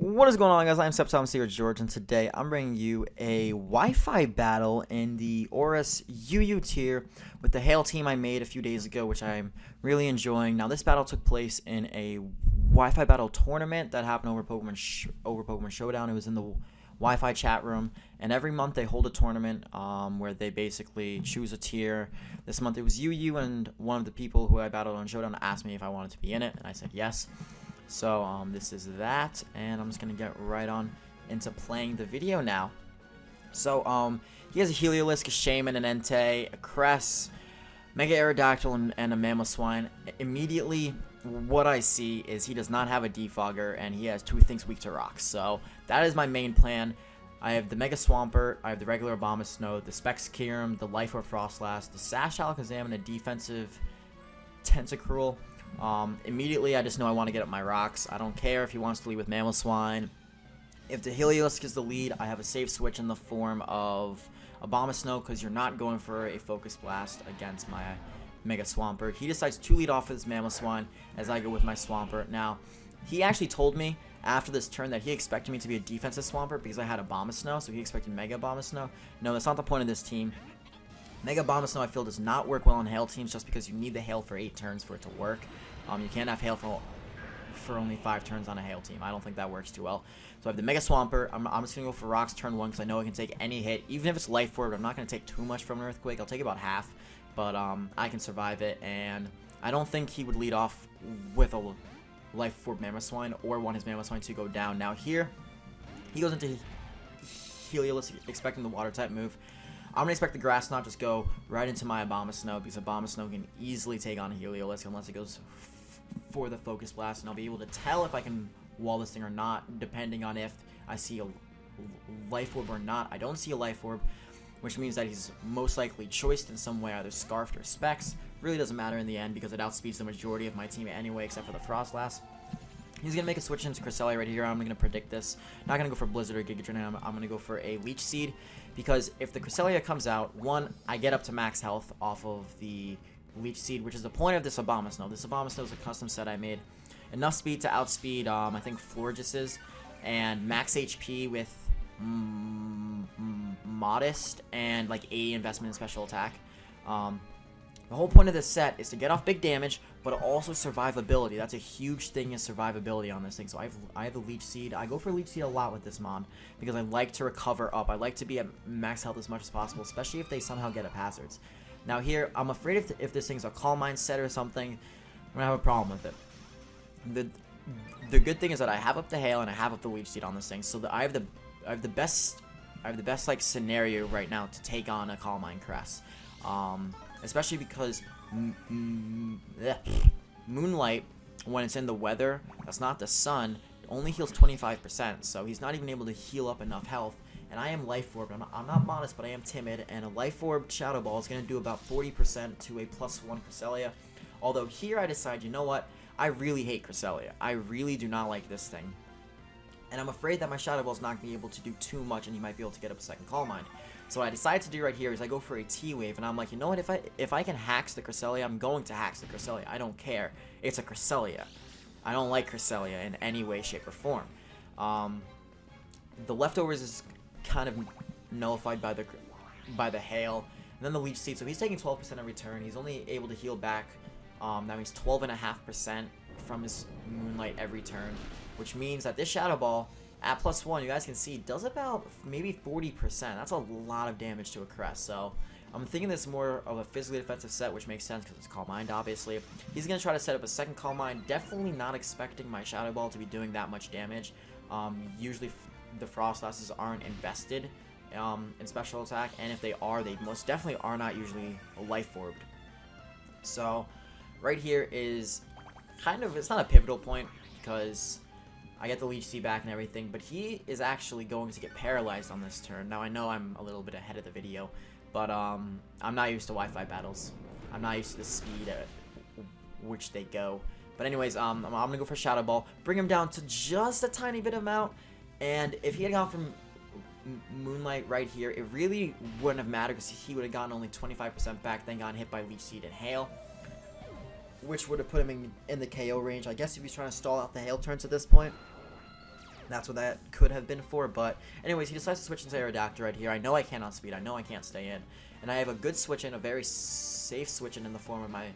What is going on, guys? I'm SceptileMC or George, and today I'm bringing you a Wi-Fi battle in the ORAS UU tier with the Hail team I made a few days ago, which I'm really enjoying. Now, this battle took place in a Wi-Fi battle tournament that happened over Pokemon Showdown. It was in the Wi-Fi chat room, and every month they hold a tournament where they basically choose a tier. This month it was UU, and one of the people who I battled on Showdown asked me if I wanted to be in it, and I said yes. So this is that, and I'm just gonna get right on into playing the video now. So he has a Heliolisk, a Shaman, an Entei, a Cress, Mega Aerodactyl, and a Mamoswine. Immediately, what I see is he does not have a Defogger, and he has two things weak to rocks. So that is my main plan. I have the Mega Swampert, I have the regular Abomasnow, the Specs Kyurem, the Life Orb Frostlass, the Sash Alakazam, and a defensive Tentacruel. Immediately, I just know I want to get up my rocks. I don't care if he wants to lead with Mamoswine. If the Heliolisk is the lead, I have a safe switch in the form of Abomasnow, because you're not going for a Focus Blast against my Mega Swampert. He decides to lead off with his Mamoswine as I go with my Swampert. Now, he actually told me after this turn that he expected me to be a defensive Swampert because I had Abomasnow, so he expected Mega Abomasnow. No, that's not the point of this team. Mega Abomasnow, I feel, does not work well on Hail teams just because you need the Hail for 8 turns for it to work. You can't have Hail for only 5 turns on a Hail team. I don't think that works too well. So I have the Mega Swampert. I'm just going to go for Rocks turn 1 because I know I can take any hit. Even if it's Life Orb, I'm not going to take too much from an Earthquake. I'll take about half, but I can survive it. And I don't think he would lead off with a Life Orb Mamoswine or want his Mamoswine to go down. Now here, he goes into Heliolisk expecting the Water-type move. I'm going to expect the Grass Knot just go right into my Abomasnow because Abomasnow can easily take on a Heliolisk unless it goes for the Focus Blast, and I'll be able to tell if I can wall this thing or not depending on if I see a Life Orb or not. I don't see a Life Orb, which means that he's most likely choiced in some way, either Scarfed or Specs. Really doesn't matter in the end because it outspeeds the majority of my team anyway except for the Frostlass. He's going to make a switch into Cresselia right here. I'm going to predict this. Not going to go for Blizzard or Giga Drain. I'm going to go for a Leech Seed because if the Cresselia comes out, one, I get up to max health off of the Leech Seed, which is the point of this Abomasnow. This Abomasnow is a custom set I made. Enough speed to outspeed, I think, Florges's, and max HP with Modest and like 80 investment in special attack. The whole point of this set is to get off big damage, but also survivability. That's a huge thing, is survivability on this thing. So I have a Leech Seed. I go for Leech Seed a lot with this mon because I like to recover up. I like to be at max health as much as possible, especially if they somehow get up hazards. Now here, I'm afraid if this thing's a Calm Mind set or something, I'm going to have a problem with it. The good thing is that I have up the Hail and I have up the Leech Seed on this thing, so that I have the best like scenario right now to take on a Calm Mind Cress. Especially because Moonlight, when it's in the weather, that's not the sun, only heals 25%, so he's not even able to heal up enough health. And I am Life Orb. I'm not modest, but I am timid, and a Life Orb Shadow Ball is going to do about 40% to a +1 Cresselia. Although here I decide, you know what, I really hate Cresselia. I really do not like this thing. And I'm afraid that my Shadow Ball is not going to be able to do too much, and he might be able to get up a second Calm Mind. So what I decide to do right here is I go for a T-Wave, and I'm like, you know what, if I can hack the Cresselia, I'm going to hack the Cresselia. I don't care. It's a Cresselia. I don't like Cresselia in any way, shape, or form. The Leftovers is kind of nullified by the Hail, and then the Leech Seed. So he's taking 12% every turn. He's only able to heal back. That means 12.5% from his Moonlight every turn, which means that this Shadow Ball at +1, you guys can see, does about maybe 40%. That's a lot of damage to a Crest. So I'm thinking this is more of a physically defensive set, which makes sense because it's Calm Mind, obviously. He's going to try to set up a second Calm Mind. Definitely not expecting my Shadow Ball to be doing that much damage. Usually the Frostlasses aren't invested in special attack, and if they are, they most definitely are not usually Life Orbed. So right here is kind of, it's not a pivotal point because I get the Leech Seed back and everything, but he is actually going to get paralyzed on this turn. Now I know I'm a little bit ahead of the video, but I'm not used to Wi-Fi battles. I'm not used to the speed at which they go. But anyways, I'm gonna go for Shadow Ball, bring him down to just a tiny bit amount, and if he had gone from Moonlight right here, it really wouldn't have mattered because he would have gotten only 25% back, then gotten hit by Leech Seed and Hail, which would have put him in the KO range. I guess if he's trying to stall out the Hail turns at this point. That's what that could have been for, but anyways, he decides to switch into Aerodactyl right here. I know I can't outspeed, I know I can't stay in, and I have a good switch in, a very safe switch in the form of my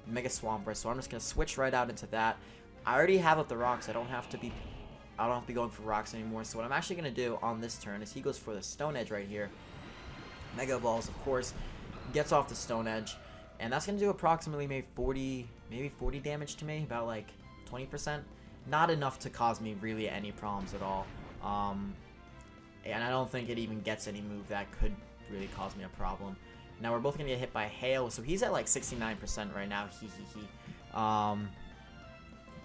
Mega Swampert, so I'm just going to switch right out into that. I already have up the rocks, I don't have to be going for rocks anymore, so what I'm actually going to do on this turn is he goes for the Stone Edge right here. Mega Evolves, of course, gets off the Stone Edge, and that's going to do approximately maybe 40 damage to me, about like 20%. Not enough to cause me really any problems at all. And I don't think it even gets any move that could really cause me a problem. Now we're both going to get hit by Hail, so he's at like 69% right now.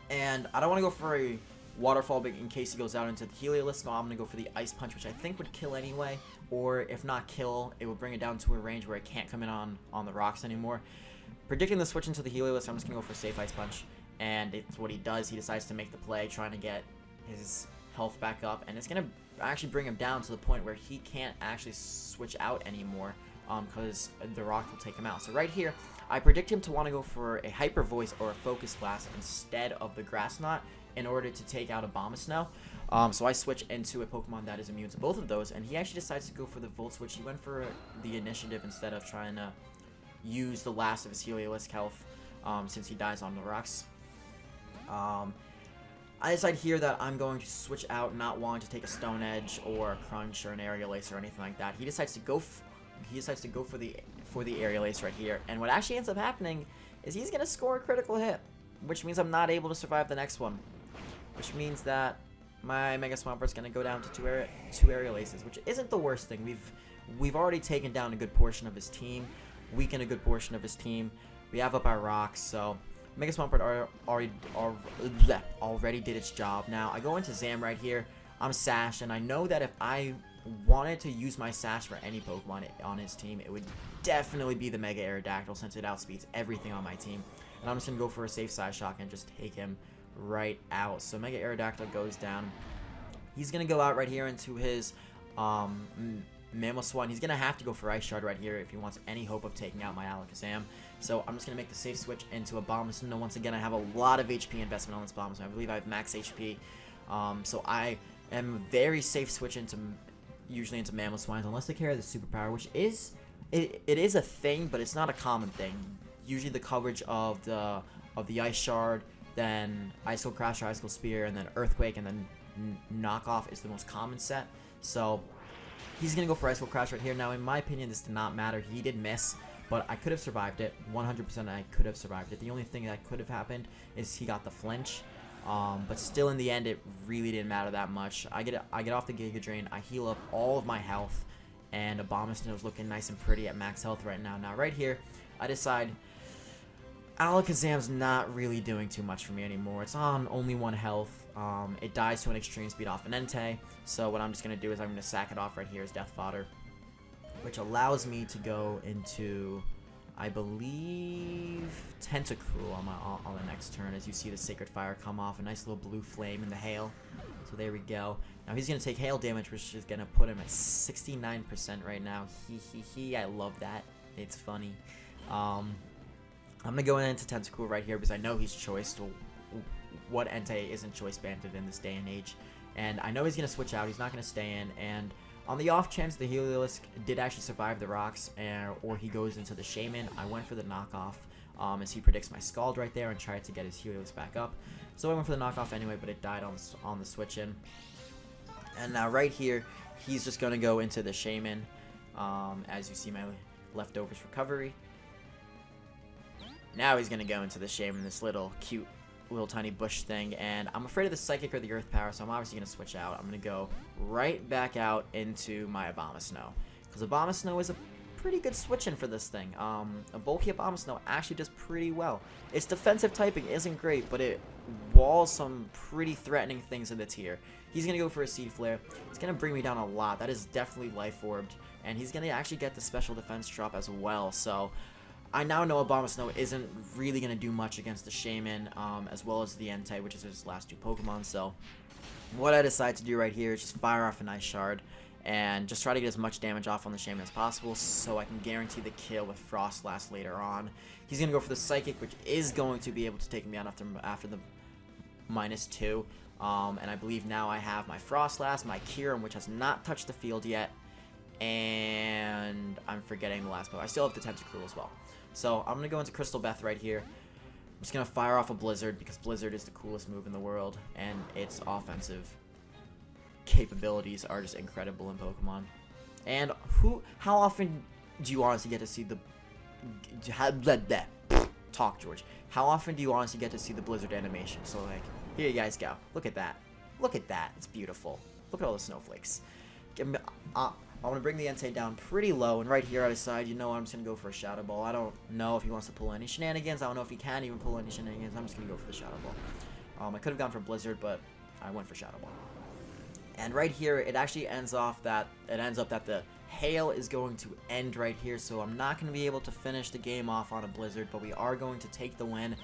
And I don't want to go for a Waterfall in case he goes out into the Heliolisk, so I'm going to go for the Ice Punch, which I think would kill anyway. Or if not kill, it would bring it down to a range where it can't come in on the rocks anymore. Predicting the switch into the Heliolisk, I'm just going to go for Safe Ice Punch. And it's what he does. He decides to make the play, trying to get his health back up, and it's going to actually bring him down to the point where he can't actually switch out anymore, because the rock will take him out. So right here, I predict him to want to go for a Hyper Voice or a Focus Blast instead of the Grass Knot in order to take out Abomasnow. So I switch into a Pokemon that is immune to both of those, and he actually decides to go for the Volt Switch. He went for the Initiative instead of trying to use the last of his Heliolisk health, since he dies on the rocks. I decide here that I'm going to switch out, not wanting to take a Stone Edge or a Crunch or an Aerial Ace or anything like that. He decides to go for the Aerial Ace right here, and what actually ends up happening is he's gonna score a critical hit, which means I'm not able to survive the next one, which means that my Mega Swampert's gonna go down to two Aerial Aces, which isn't the worst thing. We've already taken down a good portion of his team, weakened a good portion of his team. We have up our rocks, so Mega Swampert already did its job. Now, I go into Zam right here. I'm Sash, and I know that if I wanted to use my Sash for any Pokemon on his team, it would definitely be the Mega Aerodactyl, since it outspeeds everything on my team. And I'm just going to go for a safe side shock and just take him right out. So Mega Aerodactyl goes down. He's going to go out right here into his Mamoswine. He's going to have to go for Ice Shard right here if he wants any hope of taking out my Alakazam. So I'm just going to make the safe switch into a Abomasnow. Once again, I have a lot of HP investment on this Abomasnow. I believe I have max HP. So I am very safe switch usually into Mamoswines, unless they carry the superpower, which is, it is a thing, but it's not a common thing. Usually the coverage of the Ice Shard, then Icicle Crash or Icicle Spear, and then Earthquake, and then Knockoff is the most common set. So he's going to go for Icicle Crash right here. Now, in my opinion, this did not matter. He did miss, but I could have survived it. 100% I could have survived it. The only thing that could have happened is he got the flinch. But still, in the end, it really didn't matter that much. I get off the Giga Drain. I heal up all of my health, and Abomasnow is looking nice and pretty at max health right now. Now, right here, I decide Alakazam's not really doing too much for me anymore. It's on only 1 health. It dies to an extreme speed off an Entei. So what I'm just going to do is I'm going to sack it off right here as Death Fodder, which allows me to go into, I believe, Tentacruel on the next turn, as you see the Sacred Fire come off, a nice little blue flame in the Hail. So there we go. Now he's going to take Hail damage, which is going to put him at 69% right now. I love that. It's funny. I'm going to go into Tentacruel right here because I know he's choiced. What Entei isn't choice banded in this day and age? And I know he's going to switch out. He's not going to stay in. And on the off chance the Heliolisk did actually survive the rocks, or he goes into the Shaman, I went for the knockoff, as he predicts my Scald right there and tried to get his Heliolisk back up. So I went for the knockoff anyway, but it died on the switch in. And now right here, he's just going to go into the Shaman, as you see my Leftovers Recovery. Now he's going to go into the Shaman, this little cute little tiny bush thing, and I'm afraid of the Psychic or the Earth Power, so I'm obviously going to switch out. I'm going to go right back out into my Abomasnow, because Abomasnow is a pretty good switch-in for this thing. A bulky Abomasnow actually does pretty well. Its defensive typing isn't great, but it walls some pretty threatening things in the tier. He's going to go for a Seed Flare. It's going to bring me down a lot. That is definitely Life Orbed, and he's going to actually get the special defense drop as well, so I now know Abomasnow isn't really going to do much against the Shaman, as well as the Entei, which is his last 2 Pokemon. So what I decide to do right here is just fire off an Ice Shard and just try to get as much damage off on the Shaman as possible so I can guarantee the kill with Frost Blast later on. He's going to go for the Psychic, which is going to be able to take me out after the -2. And I believe now I have my Frostlass, my Kieran, which has not touched the field yet, and I'm forgetting the last move. I still have the Tentacruel as well. So I'm going to go into Crystal Beth right here. I'm just going to fire off a Blizzard because Blizzard is the coolest move in the world, and its offensive capabilities are just incredible in Pokemon. And how often do you honestly get to see the... Talk, George. How often do you honestly get to see the Blizzard animation? So, like, here you guys go. Look at that. Look at that. It's beautiful. Look at all the snowflakes. I want to bring the Entei down pretty low, and right here I decide, you know what, I'm just going to go for a Shadow Ball. I don't know if he wants to pull any shenanigans. I don't know if he can even pull any shenanigans. I'm just going to go for the Shadow Ball. I could have gone for Blizzard, but I went for Shadow Ball. And right here, it actually ends up that the hail is going to end right here, so I'm not going to be able to finish the game off on a Blizzard, but we are going to take the win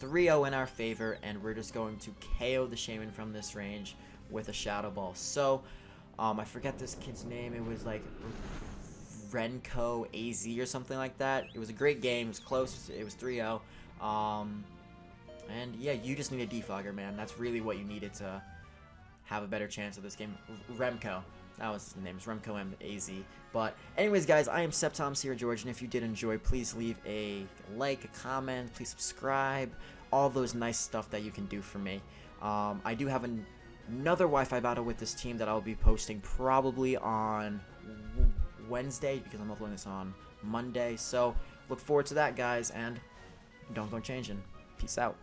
3-0 in our favor, and we're just going to KO the Shaman from this range with a Shadow Ball. So, I forget this kid's name. It was like Renko AZ or something like that. It was a great game. It was close. It was 3-0. And yeah, you just need a defogger, man. That's really what you needed to have a better chance of this game. Remco. That was the name. It's Remco AZ. But anyways, guys, I am SceptileMC or George, and if you did enjoy, please leave a like, a comment, please subscribe, all those nice stuff that you can do for me. I do have another Wi-Fi battle with this team that I'll be posting probably on Wednesday because I'm uploading this on Monday. So look forward to that, guys, and don't go changing. Peace out.